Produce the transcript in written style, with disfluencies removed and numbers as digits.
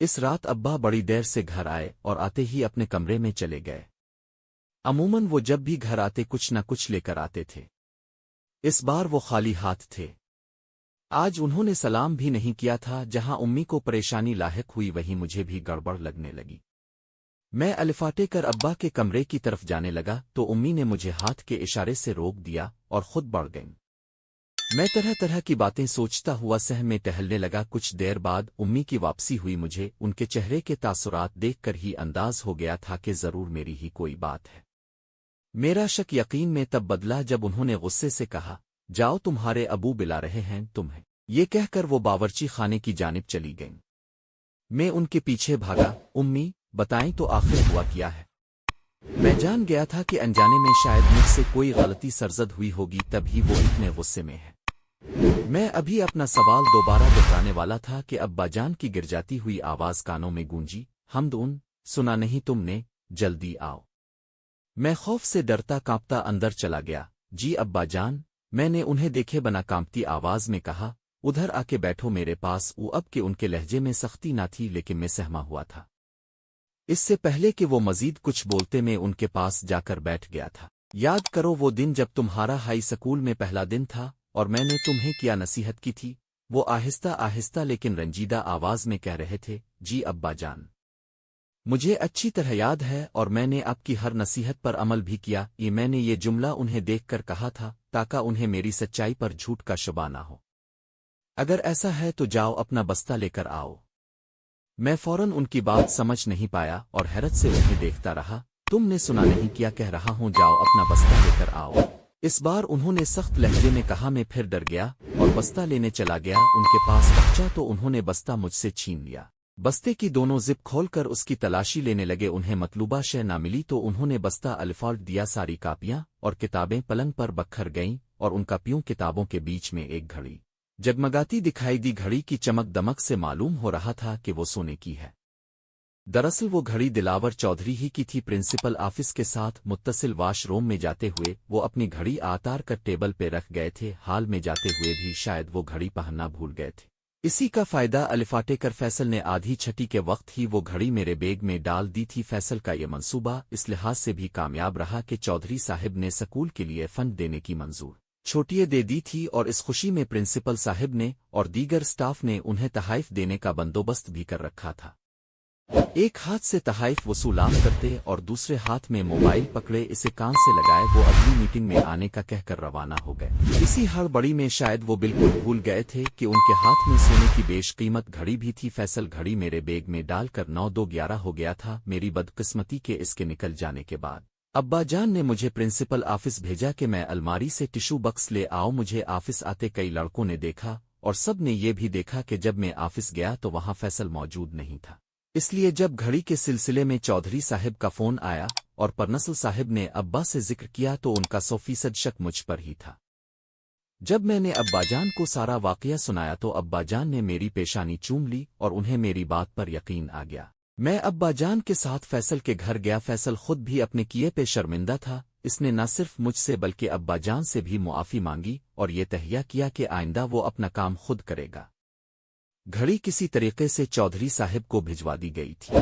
اس رات ابا بڑی دیر سے گھر آئے اور آتے ہی اپنے کمرے میں چلے گئے۔ عموماً وہ جب بھی گھر آتے کچھ نہ کچھ لے کر آتے تھے۔ اس بار وہ خالی ہاتھ تھے۔ آج انہوں نے سلام بھی نہیں کیا تھا۔ جہاں امی کو پریشانی لاحق ہوئی وہیں مجھے بھی گڑبڑ لگنے لگی۔ میں الفاٹے کر ابا کے کمرے کی طرف جانے لگا تو امی نے مجھے ہاتھ کے اشارے سے روک دیا اور خود بڑھ گئیں۔ میں طرح طرح کی باتیں سوچتا ہوا صحن میں ٹہلنے لگا۔ کچھ دیر بعد امی کی واپسی ہوئی۔ مجھے ان کے چہرے کے تاثرات دیکھ کر ہی انداز ہو گیا تھا کہ ضرور میری ہی کوئی بات ہے۔ میرا شک یقین میں تب بدلا جب انہوں نے غصے سے کہا، جاؤ تمہارے ابو بلا رہے ہیں تمہیں۔ یہ کہہ کر وہ باورچی خانے کی جانب چلی گئیں۔ میں ان کے پیچھے بھاگا۔ امی بتائیں تو آخر ہوا کیا ہے؟ میں جان گیا تھا کہ انجانے میں شاید مجھ سے کوئی غلطی سرزد ہوئی ہوگی تبھی وہ اتنے غصے میں ہے۔ میں ابھی اپنا سوال دوبارہ دہرانے والا تھا کہ ابا جان کی گر جاتی ہوئی آواز کانوں میں گونجی، حمد سنا نہیں تم نے؟ جلدی آؤ۔ میں خوف سے ڈرتا کانپتا اندر چلا گیا۔ جی ابا جان، میں نے انہیں دیکھے بنا کانپتی آواز میں کہا، ادھر آ کے بیٹھو میرے پاس۔ اب کہ ان کے لہجے میں سختی نہ تھی لیکن میں سہما ہوا تھا۔ اس سے پہلے کہ وہ مزید کچھ بولتے میں ان کے پاس جا کر بیٹھ گیا تھا۔ یاد کرو وہ دن جب تمہارا ہائی سکول میں پہلا دن تھا اور میں نے تمہیں کیا نصیحت کی تھی؟ وہ آہستہ آہستہ لیکن رنجیدہ آواز میں کہہ رہے تھے۔ جی ابا جان، مجھے اچھی طرح یاد ہے اور میں نے آپ کی ہر نصیحت پر عمل بھی کیا۔ میں نے یہ جملہ انہیں دیکھ کر کہا تھا تاکہ انہیں میری سچائی پر جھوٹ کا شبہ نہ ہو۔ اگر ایسا ہے تو جاؤ اپنا بستہ لے کر آؤ۔ میں فوراً ان کی بات سمجھ نہیں پایا اور حیرت سے انہیں دیکھتا رہا۔ تم نے سنا نہیں کیا کہہ رہا ہوں؟ جاؤ اپنا بستہ لے کر آؤ۔ اس بار انہوں نے سخت لہجے میں کہا۔ میں پھر ڈر گیا اور بستہ لینے چلا گیا۔ ان کے پاس پہنچا تو انہوں نے بستہ مجھ سے چھین لیا۔ بستے کی دونوں زپ کھول کر اس کی تلاشی لینے لگے۔ انہیں مطلوبہ شے نہ ملی تو انہوں نے بستہ الفاٹ دیا۔ ساری کاپیاں اور کتابیں پلنگ پر بکھر گئیں اور ان کاپیوں کتابوں کے بیچ میں ایک گھڑی جگمگاتی دکھائی دی۔ گھڑی کی چمک دمک سے معلوم ہو رہا تھا کہ وہ سونے کی ہے۔ دراصل وہ گھڑی دلاور چودھری ہی کی تھی۔ پرنسپل آفس کے ساتھ متصل واش روم میں جاتے ہوئے وہ اپنی گھڑی اتار کر ٹیبل پہ رکھ گئے تھے۔ حال میں جاتے ہوئے بھی شاید وہ گھڑی پہننا بھول گئے تھے۔ اسی کا فائدہ الفاٹے کر فیصل نے آدھی چھٹی کے وقت ہی وہ گھڑی میرے بیگ میں ڈال دی تھی۔ فیصل کا یہ منصوبہ اس لحاظ سے بھی کامیاب رہا کہ چودھری صاحب نے سکول کے لیے فنڈ دینے کی منظور چھوٹیاں دے دی تھی اور اس خوشی میں پرنسپل صاحب نے اور دیگر سٹاف نے انہیں تحائف دینے کا بندوبست بھی کر رکھا تھا۔ ایک ہاتھ سے تحائف وصولات کرتے اور دوسرے ہاتھ میں موبائل پکڑے اسے کان سے لگائے وہ اگلی میٹنگ میں آنے کا کہہ کر روانہ ہو گئے۔ اسی ہڑبڑی میں شاید وہ بالکل بھول گئے تھے کہ ان کے ہاتھ میں سونے کی بیش قیمت گھڑی بھی تھی۔ فیصل گھڑی میرے بیگ میں ڈال کر 9:02:11 ہو گیا تھا۔ میری بدقسمتی کے اس کے نکل جانے کے بعد ابا جان نے مجھے پرنسپل آفس بھیجا کہ میں الماری سے ٹشو بکس لے آؤں۔ مجھے آفس آتے کئی لڑکوں نے دیکھا اور سب نے یہ بھی دیکھا کہ جب میں آفس گیا تو وہاں فیصل موجود نہیں تھا۔ اس لیے جب گھڑی کے سلسلے میں چودھری صاحب کا فون آیا اور پرنسل صاحب نے ابا سے ذکر کیا تو ان کا 100% شک مجھ پر ہی تھا۔ جب میں نے ابا جان کو سارا واقعہ سنایا تو ابا جان نے میری پیشانی چوم لی اور انہیں میری بات پر یقین آ گیا۔ میں ابا جان کے ساتھ فیصل کے گھر گیا۔ فیصل خود بھی اپنے کیے پہ شرمندہ تھا۔ اس نے نہ صرف مجھ سے بلکہ ابا جان سے بھی معافی مانگی اور یہ تہیہ کیا کہ آئندہ وہ اپنا کام خود کرے گا۔ گھڑی کسی طریقے سے چودھری صاحب کو بھجوا دی گئی تھی۔